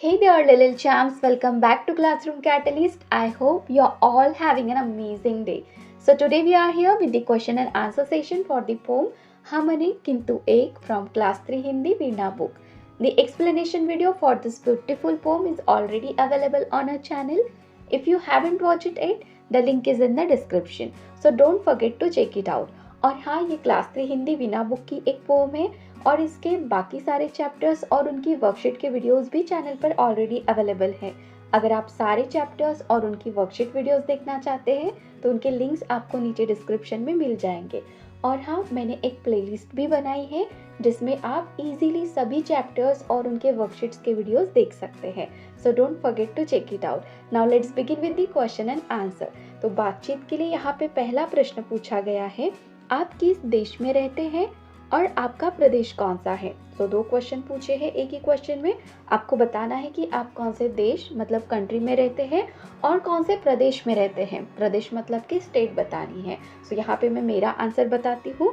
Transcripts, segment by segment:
Hey there, little champs. Welcome back to Classroom Catalyst. I hope you're all having an amazing day. So, today we are here with the question and answer session for the poem Hum Anek Kintu Ek from Class 3 Hindi Veena book. The explanation video for this beautiful poem is already available on our channel. If you haven't watched it yet, the link is in the description. So, don't forget to check it out. और हाँ, ये class 3 Hindi Veena book की एक pome है और इसके बाकी सारे चैप्टर्स और उनकी वर्कशीट के वीडियोस भी चैनल पर ऑलरेडी अवेलेबल हैं। अगर आप सारे चैप्टर्स और उनकी वर्कशीट वीडियोस देखना चाहते हैं तो उनके लिंक्स आपको नीचे डिस्क्रिप्शन में मिल जाएंगे। और हाँ, मैंने एक प्लेलिस्ट भी बनाई है जिसमें आप इजीली सभी चैप्टर्स और उनके वर्कशीट्स के वीडियोस देख सकते हैं। So don't forget to check it out. Now let's begin with the question and answer. तो बातचीत के लिए यहाँ पे पहला प्रश्न पूछा गया है, आप किस देश में रहते हैं और आपका प्रदेश कौन सा है। तो दो क्वेश्चन पूछे हैं एक ही क्वेश्चन में। आपको बताना है कि आप कौन से देश मतलब कंट्री में रहते हैं और कौन से प्रदेश में रहते हैं। प्रदेश मतलब कि स्टेट बतानी है। सो यहाँ पे मैं मेरा आंसर बताती हूँ।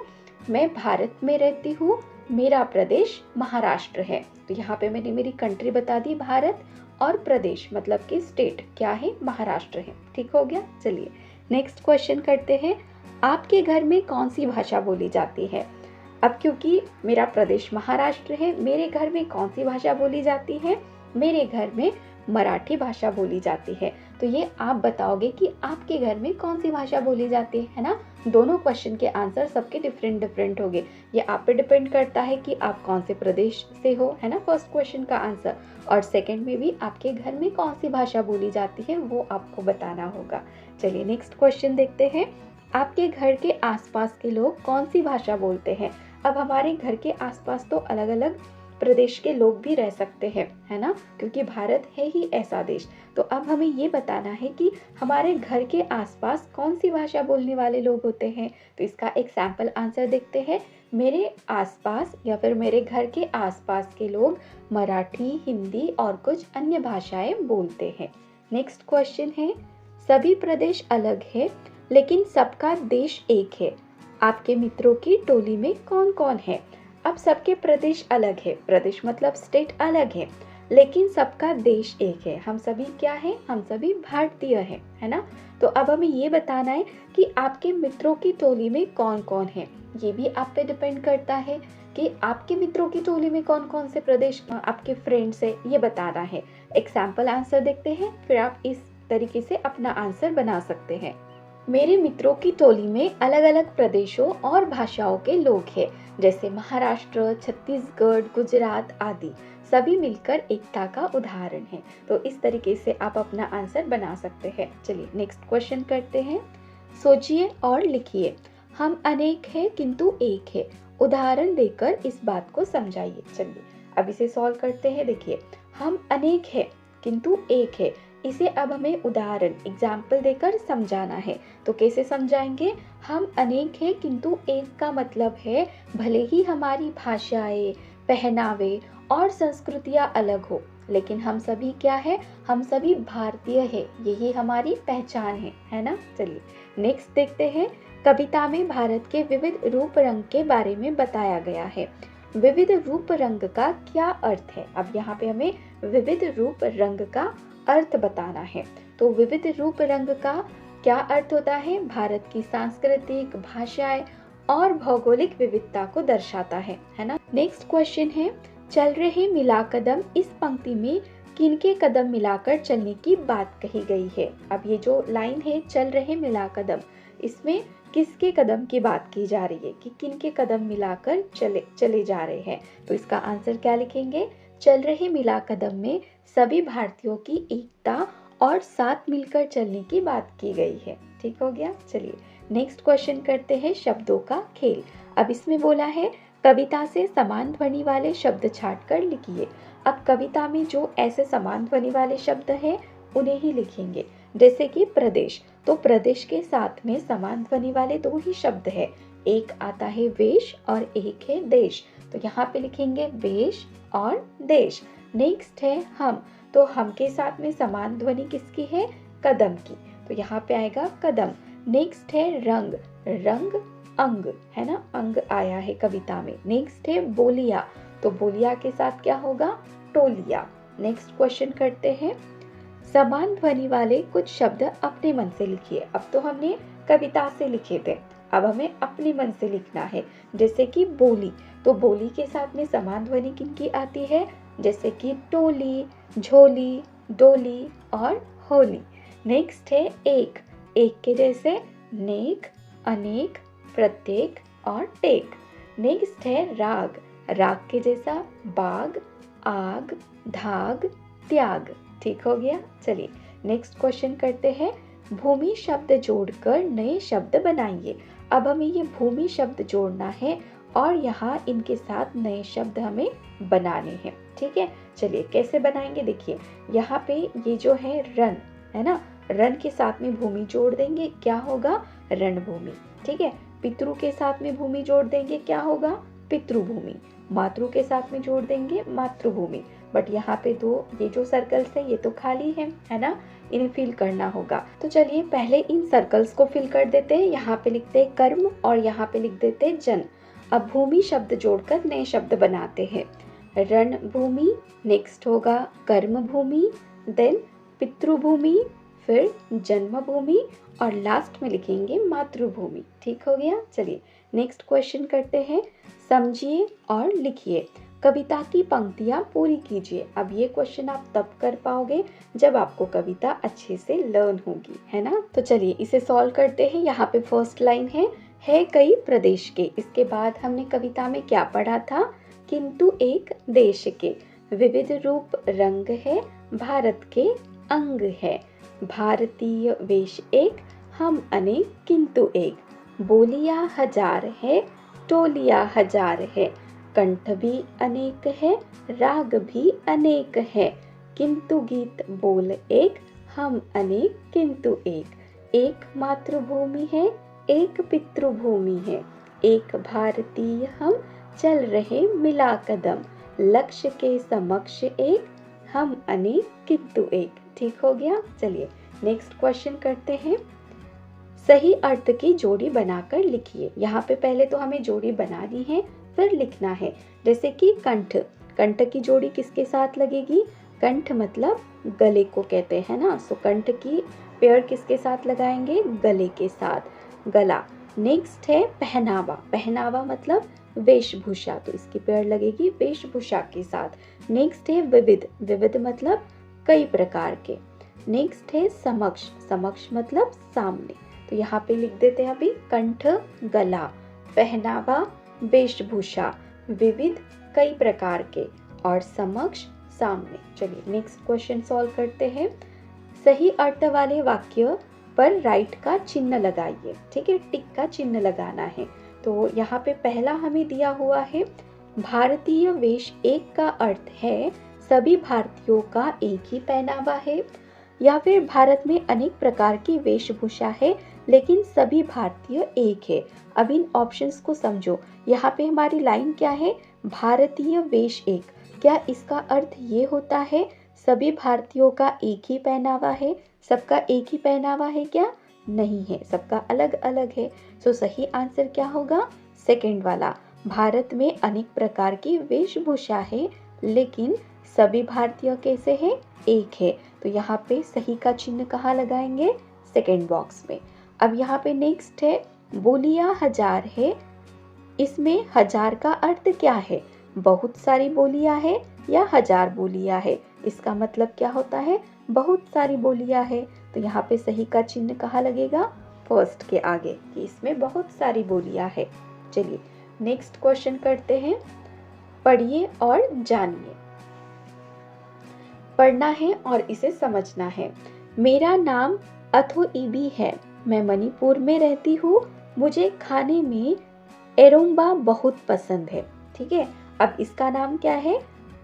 मैं भारत में रहती हूँ, मेरा प्रदेश महाराष्ट्र है। तो यहाँ पे मैंने मेरी कंट्री बता दी भारत, और प्रदेश मतलब कि स्टेट क्या है, महाराष्ट्र है। ठीक हो गया। चलिए नेक्स्ट क्वेश्चन करते हैं, आपके घर में कौन सी भाषा बोली जाती है। अब क्योंकि मेरा प्रदेश महाराष्ट्र है, मेरे घर में कौन सी भाषा बोली जाती है, मेरे घर में मराठी भाषा बोली जाती है। तो ये आप बताओगे कि आपके घर में कौन सी भाषा बोली जाती है ना। दोनों क्वेश्चन के आंसर सबके डिफरेंट होंगे। ये आप पे डिपेंड करता है कि आप कौन से प्रदेश से हो, है ना, फर्स्ट क्वेश्चन का आंसर। और सेकंड में भी आपके घर में कौन सी भाषा बोली जाती है वो आपको बताना होगा। चलिए नेक्स्ट क्वेश्चन देखते हैं, आपके घर के आसपास के लोग कौन सी भाषा बोलते हैं। अब हमारे घर के आसपास तो अलग अलग प्रदेश के लोग भी रह सकते हैं, है ना, क्योंकि भारत है ही ऐसा देश। तो अब हमें ये बताना है कि हमारे घर के आसपास कौन सी भाषा बोलने वाले लोग होते हैं। तो इसका एक सैम्पल आंसर देखते हैं। मेरे आसपास या फिर मेरे घर के आसपास के लोग मराठी, हिंदी और कुछ अन्य भाषाएं बोलते हैं। नेक्स्ट क्वेश्चन है, सभी प्रदेश अलग है लेकिन सबका देश एक है, आपके मित्रों की टोली में कौन कौन है। अब सबके प्रदेश अलग है, प्रदेश मतलब स्टेट अलग है, लेकिन सबका देश एक है। हम सभी क्या है, हम सभी भारतीय हैं, है ना। तो अब हमें ये बताना है कि आपके मित्रों की टोली में कौन कौन है। ये भी आप पे डिपेंड करता है कि आपके मित्रों की टोली में कौन कौन से प्रदेश आपके फ्रेंड्स है, ये बताना है। एक सैम्पल आंसर देखते हैं, फिर आप इस तरीके से अपना आंसर बना सकते हैं। मेरे मित्रों की टोली में अलग अलग प्रदेशों और भाषाओं के लोग हैं, जैसे महाराष्ट्र, छत्तीसगढ़, गुजरात आदि। सभी मिलकर एकता का उदाहरण है। तो इस तरीके से आप अपना आंसर बना सकते हैं। चलिए नेक्स्ट क्वेश्चन करते हैं, सोचिए और लिखिए, हम अनेक हैं किंतु एक है, उदाहरण देकर इस बात को समझाइए। चलिए अब इसे सॉल्व करते हैं। देखिए, हम अनेक हैं किंतु एक है, इसे अब हमें उदाहरण एग्जाम्पल देकर समझाना है। तो कैसे समझाएंगे, हम अनेक हैं किंतु एक का मतलब है भले ही हमारी भाषाएं, पहनावे और संस्कृतियां अलग हो, लेकिन हम सभी क्या है, हम सभी भारतीय है, यही हमारी पहचान है ना। चलिए नेक्स्ट देखते हैं, कविता में भारत के विविध रूप रंग के बारे में बताया गया है। विविध रूप रंग का क्या अर्थ है। अब यहाँ पे हमें विविध रूप रंग का अर्थ बताना है। तो विविध रूप रंग का क्या अर्थ होता है, भारत की सांस्कृतिक, भाषाएं और भौगोलिक विविधता को दर्शाता है ना। नेक्स्ट क्वेश्चन है, चल रहे मिला कदम, इस पंक्ति में किनके कदम मिलाकर चलने की बात कही गई है। अब ये जो लाइन है चल रहे मिला कदम, इसमें किसके कदम की बात की जा रही है कि किनके कदम मिलाकर चले जा रहे हैं। तो इसका आंसर क्या लिखेंगे, चल रहे मिला कदम में सभी भारतीयों की एकता और साथ मिलकर चलने की बात की गई है। ठीक हो गया। चलिए नेक्स्ट क्वेश्चन करते हैं, शब्दों का खेल। अब इसमें बोला है, कविता से समान ध्वनि वाले शब्द छांटकर लिखिए। अब कविता में जो ऐसे समान ध्वनि वाले शब्द हैं उन्हें ही लिखेंगे, जैसे कि प्रदेश। तो प्रदेश के साथ में समान ध्वनि वाले दो ही शब्द है, एक आता है वेश और एक है देश। तो यहाँ पे लिखेंगे वेश और देश। नेक्स्ट है हम, तो हम के साथ में समान ध्वनि किसकी है, कदम की। तो यहाँ पे आएगा कदम। नेक्स्ट है रंग, रंग अंग, है ना, अंग आया है कविता में। नेक्स्ट है बोलिया, तो बोलिया के साथ क्या होगा, टोलिया। नेक्स्ट क्वेश्चन करते हैं। समान ध्वनि वाले कुछ शब्द अपने मन से लिखिए। अब तो हमने कविता से लिखे थे, अब हमें अपने मन से लिखना है। जैसे कि बोली, तो बोली के साथ में समान ध्वनि किनकी आती है? जैसे कि टोली, झोली, डोली और होली। नेक्स्ट है एक, एक के जैसे नेक, अनेक, प्रत्येक और टेक। नेक्स्ट है राग, राग के जैसा बाग, आग, धाग, त्याग। ठीक हो गया। चलिए नेक्स्ट क्वेश्चन करते हैं। भूमि शब्द जोड़कर नए शब्द बनाइए। अब हमें ये भूमि शब्द जोड़ना है और यहाँ इनके साथ नए शब्द हमें बनाने हैं। ठीक है, चलिए कैसे बनाएंगे देखिए। यहाँ पे ये जो है रन है ना, रन के साथ में भूमि जोड़ देंगे, क्या होगा? रणभूमि। ठीक है, पितरु के साथ में भूमि जोड़ देंगे, क्या होगा? पितृभूमि। मातृ के साथ में जोड़ देंगे मातृभूमि। बट यहाँ पे दो ये जो सर्कल्स है ये तो खाली है ना, इन्हें फिल करना होगा। तो चलिए पहले इन सर्कल्स को फिल कर देते हैं। यहाँ पे लिखते हैं कर्म और यहाँ पे लिख देते हैं जन। अब भूमि शब्द जोड़कर नए शब्द बनाते हैं। रणभूमि, नेक्स्ट होगा कर्म भूमि, देन पितृभूमि, फिर जन्मभूमि और लास्ट में लिखेंगे मातृभूमि। ठीक हो गया। चलिए नेक्स्ट क्वेश्चन करते हैं। समझिए और लिखिए, कविता की पंक्तियाँ पूरी कीजिए। अब ये क्वेश्चन आप तब कर पाओगे जब आपको कविता अच्छे से लर्न होगी, है ना। तो चलिए इसे सॉल्व करते हैं। यहाँ पे फर्स्ट लाइन है कई प्रदेश के। इसके बाद हमने कविता में क्या पढ़ा था? किंतु एक देश के। विविध रूप रंग है, भारत के अंग है। भारतीय वेश एक, हम अनेक किंतु एक। बोलियां हजार है, टोलियां हजार है। कंठ भी अनेक है, राग भी अनेक है। किंतु गीत बोल एक, हम अनेक किंतु एक। एक मातृभूमि है, एक पितृभूमि है। एक भारतीय हम, चल रहे मिला कदम। लक्ष्य के समक्ष एक, हम अनेक किंतु एक। ठीक हो गया। चलिए नेक्स्ट क्वेश्चन करते हैं। सही अर्थ की जोड़ी बनाकर लिखिए। यहाँ पे पहले तो हमें जोड़ी बनानी है, फिर लिखना है। जैसे कि कंठ, कंठ की जोड़ी किसके साथ लगेगी? कंठ मतलब गले को कहते हैं ना, सो कंठ की पेयर किसके साथ लगाएंगे? गले के साथ, गला। नेक्स्ट है पहनावा, पहनावा मतलब वेशभूषा, तो इसकी पेयर लगेगी वेशभूषा के साथ। नेक्स्ट है विविध, विविध मतलब कई प्रकार के। नेक्स्ट है समक्ष, समक्ष मतलब सामने। तो यहाँ पे लिख देते हैं अभी कंठ गला, पहनावा वेशभूषा, विविध कई प्रकार के और समक्ष सामने। चलिए नेक्स्ट क्वेश्चन सॉल्व करते हैं। सही अर्थ वाले वाक्य पर राइट का चिन्ह लगाइए। ठीक है, टिक का चिन्ह लगाना है। तो यहाँ पे पहला हमें दिया हुआ है भारतीय वेश एक का अर्थ है सभी भारतीयों का एक ही पहनावा है, या फिर भारत में अनेक प्रकार की वेशभूषा है लेकिन सभी भारतीय एक है। अब इन ऑप्शंस को समझो। यहाँ पे हमारी लाइन क्या है? भारतीय वेश एक। क्या इसका अर्थ ये होता है सभी भारतीयों का एक ही पहनावा है? सबका एक ही पहनावा है क्या? नहीं है, सबका अलग अलग है। सो सही आंसर क्या होगा? सेकंड वाला, भारत में अनेक प्रकार की वेशभूषा है लेकिन सभी भारतीय कैसे हैं? एक है। तो यहाँ पे सही का चिन्ह कहाँ लगाएंगे? सेकंड बॉक्स में। अब यहाँ पे नेक्स्ट है बोलियां हजार है। इसमें हजार का अर्थ क्या है? बहुत सारी बोलियां है या हजार बोलियां है? इसका मतलब क्या होता है? बहुत सारी बोलियां है। तो यहाँ पे सही का चिन्ह कहाँ लगेगा? फर्स्ट के आगे, कि इसमें बहुत सारी बोलियां है। चलिए नेक्स्ट क्वेश्चन करते हैं। पढ़िए और जानिए। पढ़ना है और इसे समझना है। मेरा नाम अथोइबी है, मैं मणिपुर में रहती हूँ। मुझे खाने में एरोम्बा बहुत पसंद है। ठीक है, अब इसका नाम क्या है?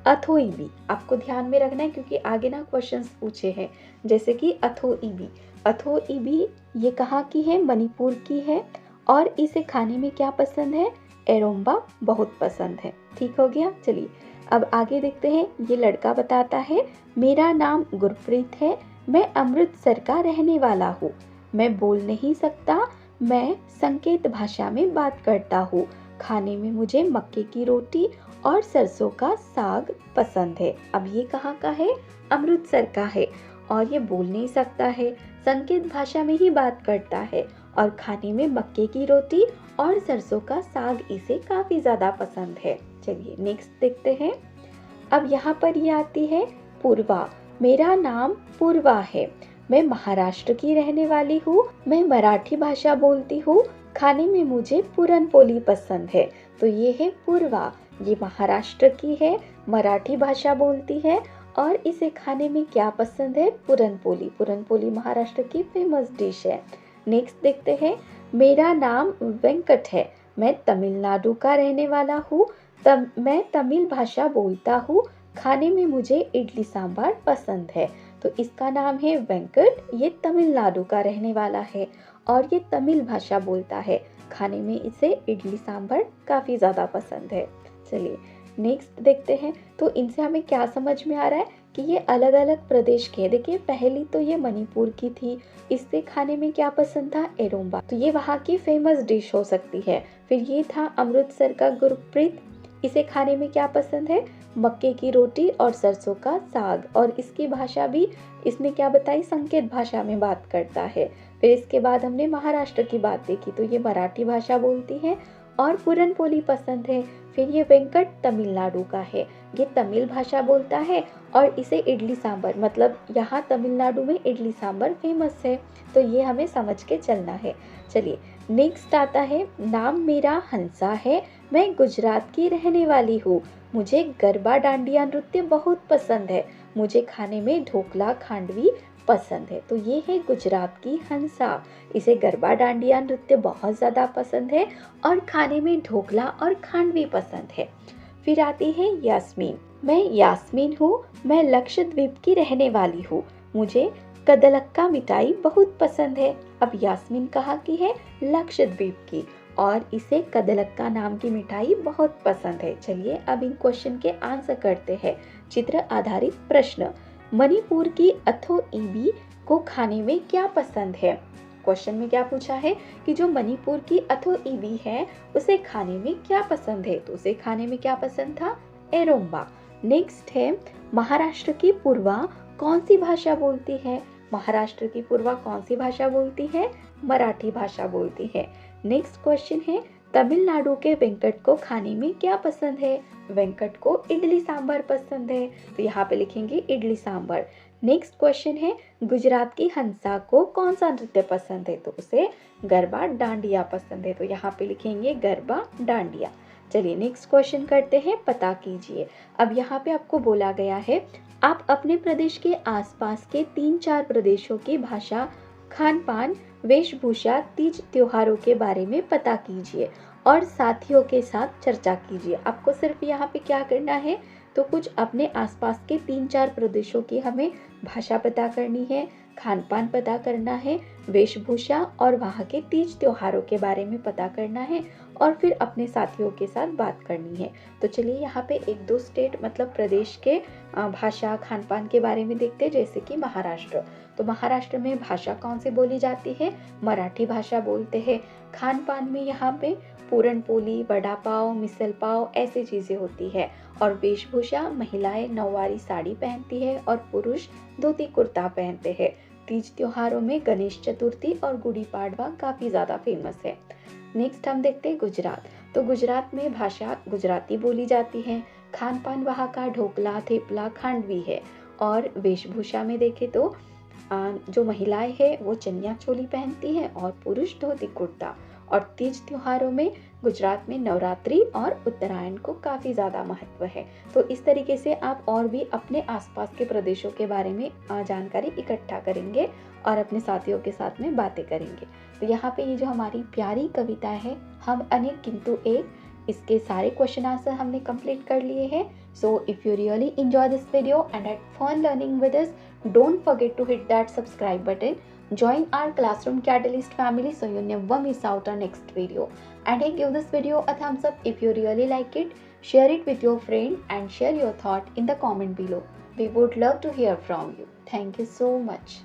अथोइबी। आपको ध्यान में रखना है क्योंकि आगे ना क्वेश्चंस पूछे हैं। जैसे कि अथोइबी, अथोइबी ये कहाँ की है? मणिपुर की है। और इसे खाने में क्या पसंद है? एरोम्बा बहुत पसंद है। ठीक हो गया। चलिए अब आगे देखते हैं। ये लड़का बताता है मेरा नाम गुरप्रीत है, मैं अमृतसर का रहने वाला हूँ। मैं बोल नहीं सकता, मैं संकेत भाषा में बात करता हूँ। खाने में मुझे मक्के की रोटी और सरसों का साग पसंद है। अब ये कहाँ का है? अमृतसर का है। और ये बोल नहीं सकता है, संकेत भाषा में ही बात करता है और खाने में मक्के की रोटी और सरसों का साग इसे काफी ज्यादा पसंद है। चलिए नेक्स्ट देखते हैं। अब यहाँ पर ये आती है पूर्वा। मेरा नाम पूर्वा है, मैं महाराष्ट्र की रहने वाली हूँ, मैं मराठी भाषा बोलती हूँ, खाने में मुझे पुरणपोली पसंद है। तो ये है पूर्वा, ये महाराष्ट्र की है, मराठी भाषा बोलती है और इसे खाने में क्या पसंद है? पुरणपोली। पुरणपोली महाराष्ट्र की फेमस डिश है। नेक्स्ट देखते हैं। मेरा नाम वेंकट है, मैं तमिलनाडु का रहने वाला हूँ, मैं तमिल भाषा बोलता हूँ, खाने में मुझे इडली सांभर पसंद है। तो इसका नाम है वेंकट, ये तमिलनाडु का रहने वाला है और ये तमिल भाषा बोलता है, खाने में इसे इडली सांभर काफ़ी ज़्यादा पसंद है। चलिए नेक्स्ट देखते हैं। तो इनसे हमें क्या समझ में आ रहा है कि ये अलग अलग प्रदेश के। देखिए पहली तो ये मणिपुर की थी, इससे खाने में क्या पसंद था? एरोम्बा, तो ये वहाँ की फेमस डिश हो सकती है। फिर ये था अमृतसर का गुरप्रीत, इसे खाने में क्या पसंद है? मक्के की रोटी और सरसों का साग, और इसकी भाषा भी इसने क्या बताई? संकेत भाषा में बात करता है। फिर इसके बाद हमने महाराष्ट्र की बात देखी, तो ये मराठी भाषा बोलती है और पुरणपोली पसंद है। फिर ये वेंकट तमिलनाडु का है, ये तमिल भाषा बोलता है और इसे इडली सांभर, मतलब यहाँ तमिलनाडु में इडली सांभर फेमस है। तो ये हमें समझ के चलना है। चलिए नेक्स्ट आता है। नाम मेरा हंसा है, मैं गुजरात की रहने वाली हूँ, मुझे गरबा डांडिया नृत्य बहुत पसंद है, मुझे खाने में ढोकला खांडवी पसंद है। तो ये है गुजरात की हंसा, इसे गरबा डांडिया नृत्य बहुत ज़्यादा पसंद है और खाने में ढोकला और खांडवी पसंद है। फिर आती है यास्मीन। मैं यास्मीन हूँ, मैं लक्षद्वीप की रहने वाली हूँ, मुझे कदलक्का मिठाई बहुत पसंद है। अब यास्मीन कहाँ की है? लक्षद्वीप की, और इसे कदलक्का नाम की मिठाई बहुत पसंद है। चलिए अब इन क्वेश्चन के आंसर करते हैं। चित्र आधारित प्रश्न। मणिपुर की अथो ईबी को खाने में क्या पसंद है? क्वेश्चन में क्या पूछा है कि जो मणिपुर की अथो ईबी है उसे खाने में क्या पसंद है? तो उसे खाने में क्या पसंद था? एरोम्बा। नेक्स्ट है महाराष्ट्र की पूर्वा कौन सी भाषा बोलती है? महाराष्ट्र की पूर्वा कौन सी भाषा बोलती है? मराठी भाषा बोलती है। नेक्स्ट क्वेश्चन है तमिलनाडु के वेंकट को खाने में क्या पसंद है? वेंकट को इडली सांभर पसंद है, तो यहाँ पे लिखेंगे इडली सांभर। नेक्स्ट क्वेश्चन है गुजरात की हंसा को कौन सा नृत्य पसंद है? तो उसे गरबा डांडिया पसंद है, तो यहाँ पे लिखेंगे गरबा डांडिया। चलिए नेक्स्ट क्वेश्चन करते हैं, पता कीजिए। अब यहाँ पे आपको बोला गया है आप अपने प्रदेश के आसपास के 3-4 प्रदेशों की भाषा, खान पान, वेशभूषा, तीज त्योहारों के बारे में पता कीजिए और साथियों के साथ चर्चा कीजिए। आपको सिर्फ यहाँ पे क्या करना है? तो कुछ अपने आसपास के 3-4 प्रदेशों की हमें भाषा पता करनी है, खान पान पता करना है, वेशभूषा और वहाँ के तीज त्योहारों के बारे में पता करना है और फिर अपने साथियों के साथ बात करनी है। तो चलिए यहाँ पे 1-2 स्टेट मतलब प्रदेश के भाषा खान पान के बारे में देखते हैं। जैसे कि महाराष्ट्र, तो महाराष्ट्र में भाषा कौन सी बोली जाती है? मराठी भाषा बोलते हैं। खान पान में यहाँ पे पूरणपोली, वड़ा पाव, मिसल पाव ऐसी चीज़ें होती है। और वेशभूषा महिलाएं नौवारी साड़ी पहनती है और पुरुष धोती कुर्ता पहनते हैं। तीज त्योहारों में गणेश चतुर्थी और गुड़ी पाड़वा काफ़ी ज़्यादा फेमस है। नेक्स्ट हम देखते हैं गुजरात। तो गुजरात में भाषा गुजराती बोली जाती है। खान पान वहाँ का ढोकला, थेपला, खांडवी है। और वेशभूषा में देखें तो जो महिलाएं हैं वो चनिया चोली पहनती हैं और पुरुष धोती कुर्ता। और तीज त्योहारों में गुजरात में नवरात्रि और उत्तरायण को काफ़ी ज़्यादा महत्व है। तो इस तरीके से आप और भी अपने आसपास के प्रदेशों के बारे में जानकारी इकट्ठा करेंगे और अपने साथियों के साथ में बातें करेंगे। तो यहाँ पे ये जो हमारी प्यारी कविता है हम अनेक किंतु एक, इसके सारे क्वेश्चन आंसर हमने कंप्लीट कर लिए हैं। So if you really enjoy this video and had fun learning with us, don't forget to hit that subscribe button, join our Classroom Catalyst family so you never miss out our next video, and hey, give this video a thumbs up if you really like it, share it with your friend and share your thought in the comment below. We would love to hear from you. Thank you so much.